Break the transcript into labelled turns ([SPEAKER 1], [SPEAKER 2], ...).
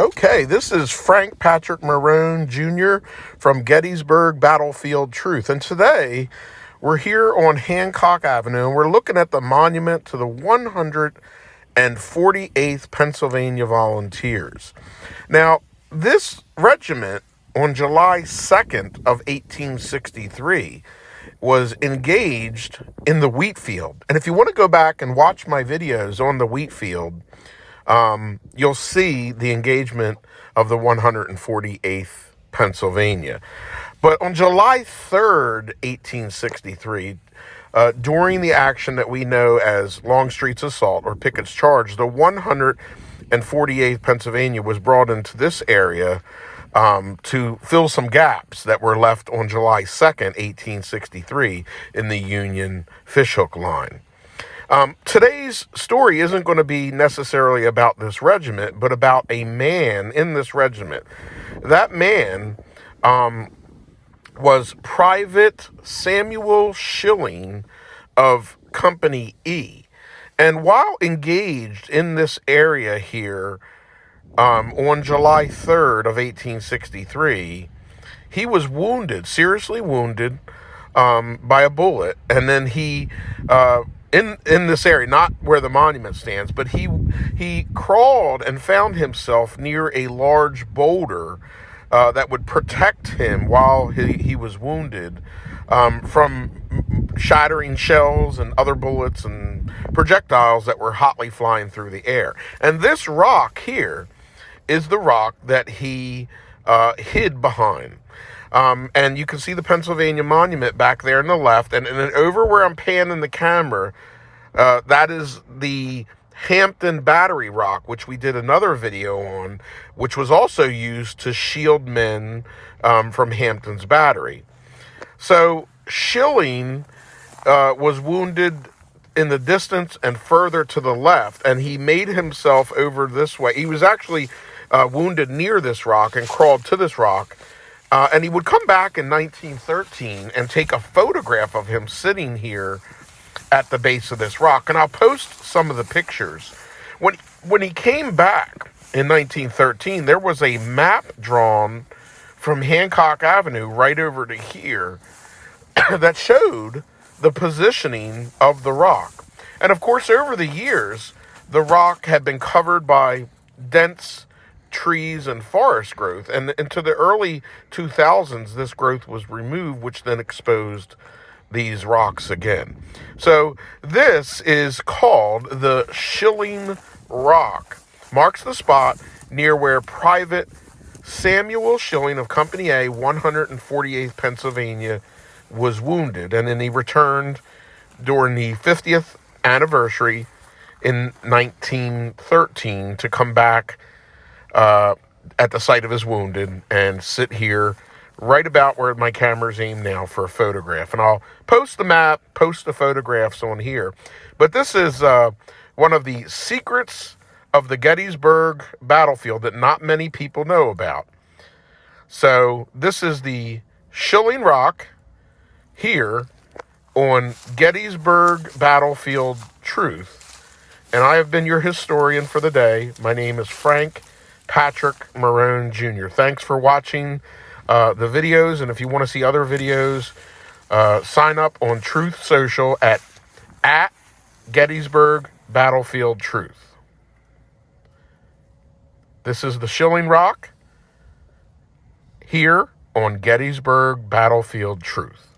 [SPEAKER 1] Okay, this is Frank Patrick Marone Jr. from Gettysburg Battlefield Truth. And today we're here on Hancock Avenue and we're looking at the monument to the 148th Pennsylvania Volunteers. Now, this regiment on July 2nd of 1863 was engaged in the wheat field. And if you want to go back and watch my videos on the wheat field, you'll see the engagement of the 148th Pennsylvania. But on July 3rd, 1863, during the action that we know as Longstreet's Assault or Pickett's Charge, the 148th Pennsylvania was brought into this area to fill some gaps that were left on July 2nd, 1863 in the Union fishhook line. Today's story isn't going to be necessarily about this regiment, but about a man in this regiment. That man was Private Samuel Shilling of Company E. And while engaged in this area here on July 3rd of 1863, he was wounded, seriously wounded by a bullet, and then he in this area, not where the monument stands, but he crawled and found himself near a large boulder that would protect him while he was wounded from shattering shells and other bullets and projectiles that were hotly flying through the air. And this rock here is the rock that he hid behind. And you can see the Pennsylvania Monument back there on the left. And then over where I'm panning the camera, that is the Hampton Battery Rock, which we did another video on, which was also used to shield men from Hampton's Battery. So Shilling was wounded in the distance and further to the left, and he made himself over this way. He was actually wounded near this rock and crawled to this rock. And he would come back in 1913 and take a photograph of him sitting here at the base of this rock. And I'll post some of the pictures. When he came back in 1913, there was a map drawn from Hancock Avenue right over to here that showed the positioning of the rock. And of course, over the years, the rock had been covered by dense trees and forest growth, and into the early 2000s this growth was removed, which then exposed these rocks again. So this is called the Shilling Rock, marks the spot near where Private Samuel Shilling of Company A, 148th Pennsylvania, was wounded, and then he returned during the 50th anniversary in 1913 to come back at the site of his wounded and sit here right about where my camera's aimed now for a photograph. And I'll post the map, post the photographs on here. But this is one of the secrets of the Gettysburg battlefield that not many people know about. So this is the Shilling Rock here on Gettysburg Battlefield Truth. And I have been your historian for the day. My name is Frank Patrick Marone Jr. Thanks for watching the videos, and if you want to see other videos, sign up on Truth Social at Gettysburg Battlefield Truth. This is the Shilling Rock here on Gettysburg Battlefield Truth.